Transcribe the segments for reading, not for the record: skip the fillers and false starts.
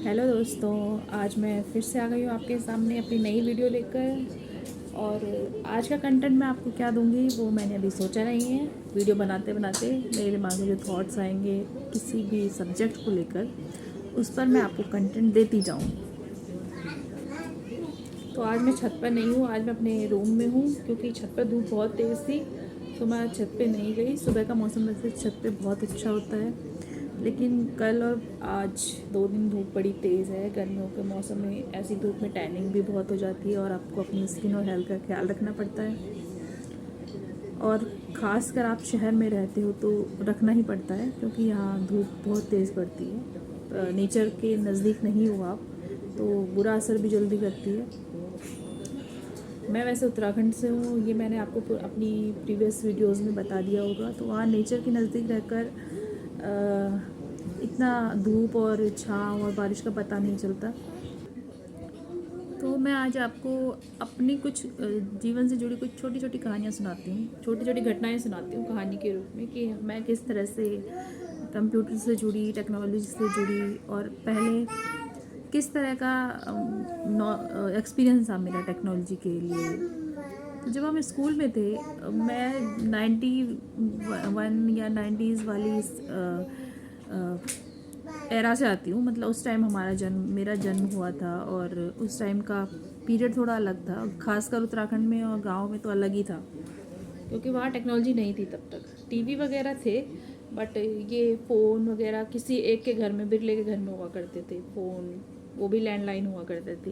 Hello दोस्तों, आज मैं फिर से आ गई हूँ आपके सामने अपनी नई वीडियो लेकर। और आज का कंटेंट मैं आपको क्या दूँगी वो मैंने अभी सोचा नहीं है। वीडियो बनाते बनाते मेरे दिमाग में जो थॉट्स आएंगे किसी भी सब्जेक्ट को लेकर, उस पर मैं आपको कंटेंट देती जाऊँगी। तो आज मैं छत पर नहीं हूँ, आज मैं अपने रूम में हूँ क्योंकि छत पर धूप बहुत तेज़ थी, तो मैं आज छत पे नहीं गई। सुबह का मौसम वैसे छत पे बहुत अच्छा होता है, लेकिन कल और आज 2 दिन धूप बड़ी तेज़ है। गर्मियों के मौसम में ऐसी धूप में टैनिंग भी बहुत हो जाती है और आपको अपनी स्किन और हेल्थ का ख्याल रखना पड़ता है। और ख़ास कर आप शहर में रहते हो तो रखना ही पड़ता है, क्योंकि यहाँ धूप बहुत तेज़ पड़ती है। नेचर के नज़दीक नहीं हो आप तो बुरा असर भी जल्दी करती है। मैं वैसे उत्तराखंड से हूँ, ये मैंने आपको अपनी प्रीवियस वीडियोस में बता दिया होगा। तो वहाँ नेचर के नज़दीक रहकर इतना धूप और छाँव और बारिश का पता नहीं चलता। तो मैं आज आपको अपनी कुछ जीवन से जुड़ी कुछ छोटी छोटी कहानियाँ सुनाती हूँ, छोटी छोटी घटनाएं सुनाती हूँ कहानी के रूप में, कि मैं किस तरह से कंप्यूटर से जुड़ी, टेक्नोलॉजी से जुड़ी, और पहले किस तरह का एक्सपीरियंस था मेरा टेक्नोलॉजी के लिए। तो जब हम स्कूल में थे, मैं 91 या 90s वाली एरा से आती हूँ। मतलब उस टाइम मेरा जन्म हुआ था, और उस टाइम का पीरियड थोड़ा अलग था, खासकर उत्तराखंड में और गांव में तो अलग ही था, क्योंकि वहाँ टेक्नोलॉजी नहीं थी तब तक। टीवी वगैरह थे, बट ये फ़ोन वगैरह किसी एक के घर में, बिरले के घर में हुआ करते थे फ़ोन, वो भी लैंडलाइन हुआ करते थे।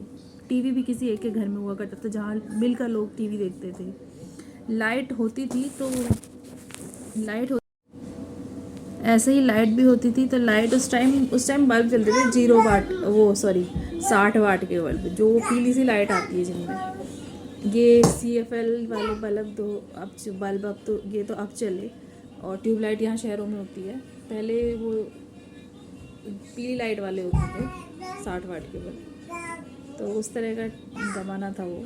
टीवी भी किसी एक के घर में हुआ करता था, जहाँ मिलकर लोग टीवी देखते थे। लाइट होती थी तो लाइट ऐसे ही लाइट भी होती थी। तो लाइट उस टाइम बल्ब चलते थे 0 वाट, वो सॉरी 60 वाट के बल्ब, जो पीली सी लाइट आती है जिनमें। ये CFL वाले बल्ब अब तो ये तो अब चले, और ट्यूबलाइट यहाँ शहरों में होती है। पहले वो पीली लाइट वाले होते थे 60 वाट के बल्ब। तो उस तरह का ज़माना था वो।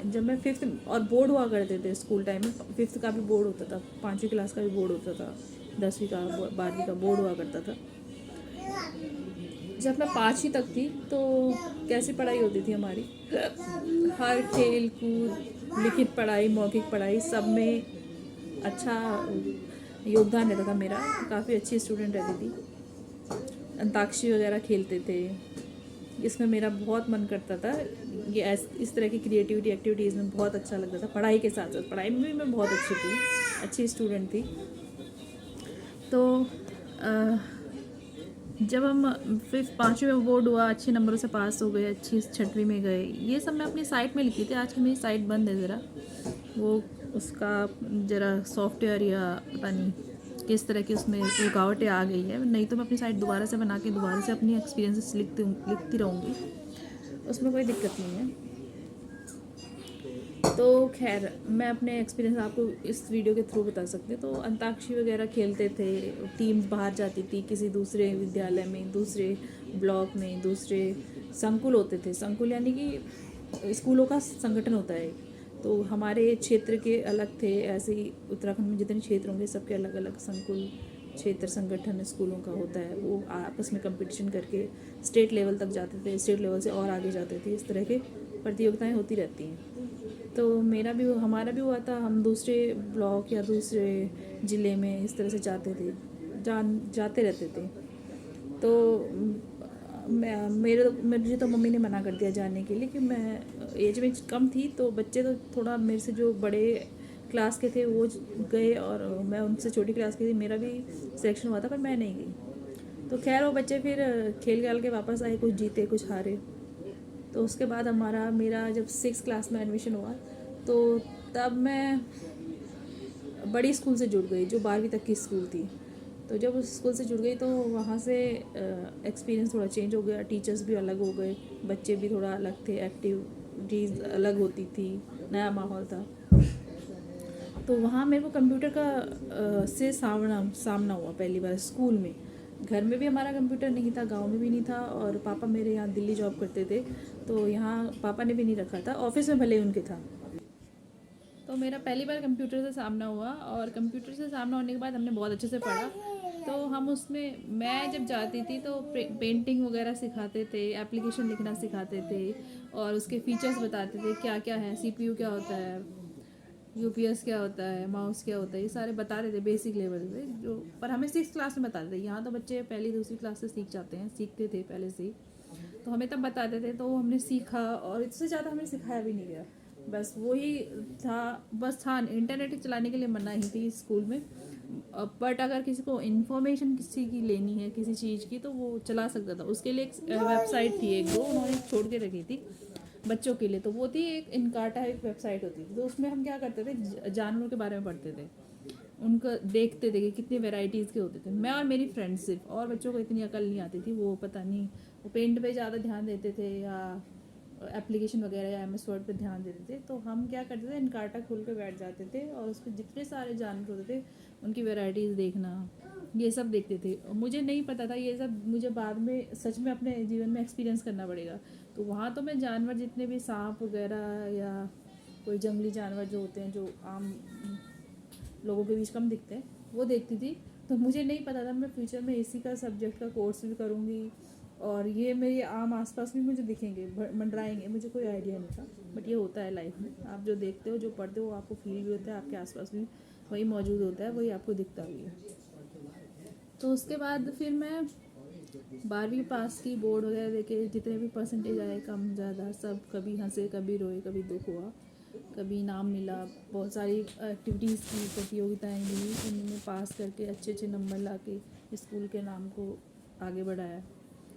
जब मैं फिफ्थ, और बोर्ड हुआ करते थे स्कूल टाइम में, फिफ्थ का भी बोर्ड होता था, 5वीं क्लास का भी बोर्ड होता था, 10वीं का 12वीं का बोर्ड हुआ करता था। जब मैं 5वीं तक थी तो कैसी पढ़ाई होती थी हमारी, हर खेल कूद, लिखित पढ़ाई, मौखिक पढ़ाई, सब में अच्छा योगदान रहता था मेरा। काफ़ी अच्छी स्टूडेंट रहती थी। अंताक्षरी वगैरह खेलते थे, इसमें मेरा बहुत मन करता था। ये इस तरह की क्रिएटिविटी एक्टिविटीज़ में बहुत अच्छा लगता था। पढ़ाई के साथ साथ पढ़ाई में भी मैं बहुत अच्छी थी, अच्छी स्टूडेंट थी। तो जब हम फिर 5वीं में बोर्ड हुआ, अच्छे नंबरों से पास हो गए, अच्छी 6वीं में गए, ये सब मैं अपनी साइट में लिखी थी। आज की मेरी साइट बंद है ज़रा, वो उसका ज़रा सॉफ्टवेयर या पता नहीं किस तरह की उसमें रुकावटें आ गई है। नहीं तो मैं अपनी साइट दोबारा से बना के दोबारा से अपनी एक्सपीरियंसेस लिखती रहूँगी, उसमें कोई दिक्कत नहीं है। तो खैर, मैं अपने एक्सपीरियंस आपको इस वीडियो के थ्रू बता सकती हूँ। तो अंताक्षरी वगैरह खेलते थे, टीम्स बाहर जाती थी किसी दूसरे विद्यालय में, दूसरे ब्लॉक में, दूसरे संकुल होते थे। संकुल यानी कि स्कूलों का संगठन होता है। तो हमारे क्षेत्र के अलग थे, ऐसे ही उत्तराखंड में जितने क्षेत्र होंगे सबके अलग अलग संकुल, क्षेत्र संगठन स्कूलों का होता है। वो आपस में कंपटीशन करके स्टेट लेवल तक जाते थे, स्टेट लेवल से और आगे जाते थे। इस तरह के प्रतियोगिताएं होती रहती हैं। तो हमारा भी हुआ था। हम दूसरे ब्लॉक या दूसरे ज़िले में इस तरह से जाते रहते थे। तो मुझे तो मम्मी ने मना कर दिया जाने के लिए, कि मैं एज में कम थी। तो बच्चे तो थोड़ा मेरे से जो बड़े क्लास के थे वो गए, और मैं उनसे छोटी क्लास की थी, मेरा भी सिलेक्शन हुआ था पर मैं नहीं गई। तो खैर वो बच्चे फिर खेल खेल के वापस आए, कुछ जीते कुछ हारे। तो उसके बाद मेरा जब 6 क्लास में एडमिशन हुआ, तो तब मैं बड़ी स्कूल से जुड़ गई, जो 12वीं तक की स्कूल थी। तो जब उस स्कूल से जुड़ गई तो वहाँ से एक्सपीरियंस थोड़ा चेंज हो गया, टीचर्स भी अलग हो गए, बच्चे भी थोड़ा अलग थे, एक्टिविटीज़ अलग होती थी, नया माहौल था। तो वहाँ मेरे को कंप्यूटर का से सामना हुआ पहली बार स्कूल में। घर में भी हमारा कंप्यूटर नहीं था, गांव में भी नहीं था, और पापा मेरे यहाँ दिल्ली जॉब करते थे, तो यहाँ पापा ने भी नहीं रखा था, ऑफिस में भले ही उनके था। तो मेरा पहली बार कंप्यूटर से सामना हुआ, और कंप्यूटर से सामना होने के बाद हमने बहुत अच्छे से पढ़ा। तो हम उसमें, मैं जब जाती थी तो पेंटिंग वगैरह सिखाते थे, एप्लीकेशन लिखना सिखाते थे और उसके फीचर्स बताते थे क्या क्या है, सीपीयू क्या होता है, यूपीएस क्या होता है, माउस क्या होता है, ये सारे बता रहे थे बेसिक लेवल पे जो, पर हमें 6th क्लास में बताते थे। यहाँ तो बच्चे पहली दूसरी क्लास से सीख जाते हैं, सीखते थे पहले से ही, तो हमें तब बताते थे तो हमने सीखा और इससे ज़्यादा हमें सिखाया भी नहीं गया। बस वही था, बस था इंटरनेट चलाने के लिए मनाही थी स्कूल में, बट अगर किसी को इन्फॉर्मेशन किसी की लेनी है किसी चीज़ की तो वो चला सकता था। उसके लिए एक वेबसाइट थी, एक दो उन्होंने छोड़ के रखी थी बच्चों के लिए, तो वो थी एक इनकाटा, एक वेबसाइट होती थी। तो उसमें हम क्या करते थे, जानवरों के बारे में पढ़ते थे, उनको देखते थे कि कितनी वेराइटीज़ के होते थे। मैं और मेरी फ्रेंड सिर्फ, और बच्चों को इतनी अकल नहीं आती थी, वो पता नहीं वो पेंट पे ज़्यादा ध्यान देते थे या एप्लीकेशन वगैरह या MS वर्ड पे ध्यान देते थे। तो हम क्या करते थे, इनकाटा खोल के बैठ जाते थे और उस पर जितने सारे जानवर होते थे उनकी वेराइटीज़ देखना, ये सब देखते थे। और मुझे नहीं पता था ये सब, मुझे बाद में सच में अपने जीवन में एक्सपीरियंस करना पड़ेगा। तो वहाँ तो मैं जानवर जितने भी सांप वगैरह या कोई जंगली जानवर जो होते हैं जो आम लोगों के बीच कम दिखते हैं वो देखती थी। तो मुझे नहीं पता था मैं फ्यूचर में इसी का सब्जेक्ट का कोर्स भी करूँगी और ये मेरे आम आसपास भी मुझे दिखेंगे, मंडराएंगे, मुझे कोई आइडिया नहीं था। बट ये होता है लाइफ में, आप जो देखते हो जो पढ़ते हो आपको फील भी होता है, आपके आसपास भी वही मौजूद होता है, वही आपको दिखता भी है। तो उसके बाद फिर मैं 12वीं पास की, बोर्ड वगैरह देके जितने भी परसेंटेज आए कम ज़्यादा सब, कभी हंसे कभी रोए कभी दुख हुआ, कभी इनाम मिला, बहुत सारी एक्टिविटीज़ की, प्रतियोगिताएं ली, उनमें पास करके अच्छे अच्छे नंबर ला के स्कूल के नाम को आगे बढ़ाया।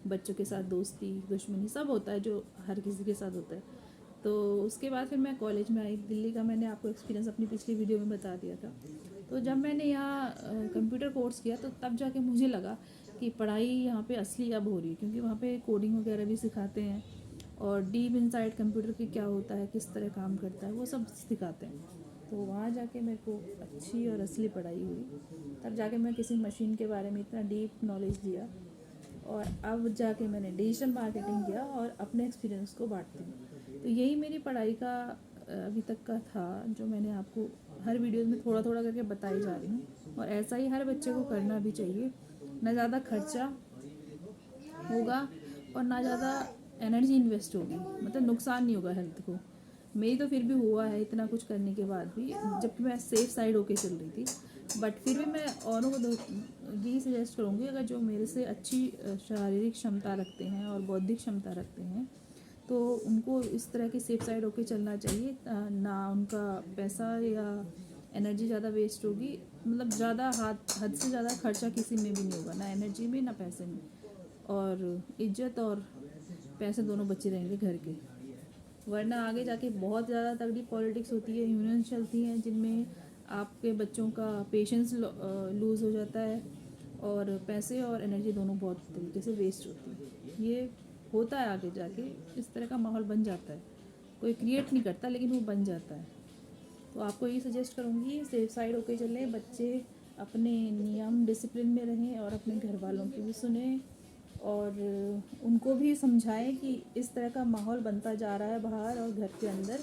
बच्चों के साथ दोस्ती दुश्मनी सब होता है जो हर किसी के साथ होता है। तो उसके बाद फिर मैं कॉलेज में आई दिल्ली का, मैंने आपको एक्सपीरियंस अपनी पिछली वीडियो में बता दिया था। तो जब मैंने यहाँ कंप्यूटर कोर्स किया तो तब जाके मुझे लगा कि पढ़ाई यहाँ पे असली अब हो रही है, क्योंकि वहाँ पे कोडिंग वगैरह भी सिखाते हैं और डीप इनसाइड कंप्यूटर की क्या होता है, किस तरह काम करता है, वो सब सिखाते हैं। तो वहाँ जाके मेरे को अच्छी और असली पढ़ाई हुई, तब जाके मैं किसी मशीन के बारे में इतना डीप नॉलेज लिया और अब जाके मैंने डिजिटल मार्केटिंग किया और अपने एक्सपीरियंस को बांटती हूँ। तो यही मेरी पढ़ाई का अभी तक का था, जो मैंने आपको हर वीडियो में थोड़ा थोड़ा करके बताई जा रही हूँ। और ऐसा ही हर बच्चे को करना भी चाहिए, ना ज़्यादा खर्चा होगा और ना ज़्यादा एनर्जी इन्वेस्ट होगी, मतलब नुकसान नहीं होगा हेल्थ को। मेरी तो फिर भी हुआ है इतना कुछ करने के बाद भी, जबकि मैं सेफ साइड होके चल रही थी। बट फिर भी मैं औरों को यही सजेस्ट करूँगी, अगर जो मेरे से अच्छी शारीरिक क्षमता रखते हैं और बौद्धिक क्षमता रखते हैं तो उनको इस तरह की सेफ साइड होके चलना चाहिए, ना उनका पैसा या एनर्जी ज़्यादा वेस्ट होगी, मतलब ज़्यादा हद से ज़्यादा खर्चा किसी में भी नहीं होगा, ना एनर्जी में ना पैसे में, और इज्जत और पैसे दोनों बचे रहेंगे घर के। वरना आगे जाके बहुत ज़्यादा तगड़ी पॉलिटिक्स होती है, यूनियंस चलती हैं जिनमें आपके बच्चों का पेशेंस लूज़ हो जाता है और पैसे और एनर्जी दोनों बहुत तरीके से वेस्ट होती है। ये होता है आगे जाके, इस तरह का माहौल बन जाता है, कोई क्रिएट नहीं करता लेकिन वो बन जाता है। तो आपको यही सजेस्ट करूँगी, सेफ साइड होके चलें, बच्चे अपने नियम डिसिप्लिन में रहें और अपने घर वालों की भी सुने और उनको भी समझाएं कि इस तरह का माहौल बनता जा रहा है बाहर और घर के अंदर,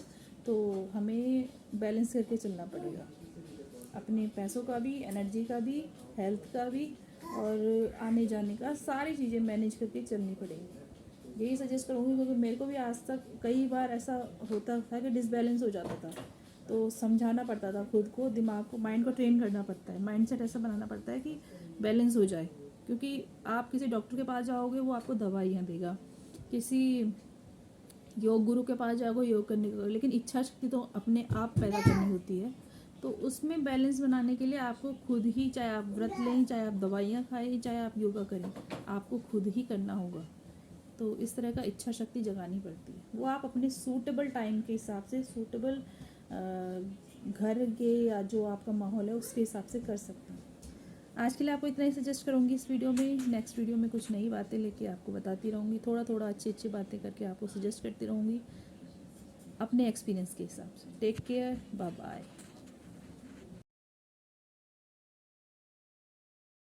तो हमें बैलेंस करके चलना पड़ेगा, अपने पैसों का भी, एनर्जी का भी, हेल्थ का भी और आने जाने का, सारी चीज़ें मैनेज करके चलनी पड़ेगी। यही सजेस्ट करूँगी, क्योंकि मेरे को भी आज तक कई बार ऐसा होता था कि डिसबैलेंस हो जाता था, तो समझाना पड़ता था खुद को, दिमाग को, माइंड को ट्रेन करना पड़ता है, माइंडसेट ऐसा बनाना पड़ता है कि बैलेंस हो जाए। क्योंकि आप किसी डॉक्टर के पास जाओगे वो आपको दवाइयाँ देगा, किसी योग गुरु के पास जाओगे योग करने को, लेकिन इच्छा शक्ति तो अपने आप पैदा करनी होती है। तो उसमें बैलेंस बनाने के लिए आपको खुद ही, चाहे आप व्रत लें, चाहे आप दवाइयाँ खाएं, चाहे आप योगा करें, आपको खुद ही करना होगा। तो इस तरह का इच्छा शक्ति जगानी पड़ती है, वो आप अपने सूटेबल टाइम के हिसाब से, सूटेबल घर के या जो आपका माहौल है उसके हिसाब से कर सकते हैं। आज के लिए आपको इतना ही सजेस्ट करूँगी इस वीडियो में। नेक्स्ट वीडियो में कुछ नई बातें लेके आपको बताती रहूँगी, थोड़ा थोड़ा अच्छी अच्छी बातें करके आपको सजेस्ट करती रहूँगी अपने एक्सपीरियंस के हिसाब से। Take care, bye bye.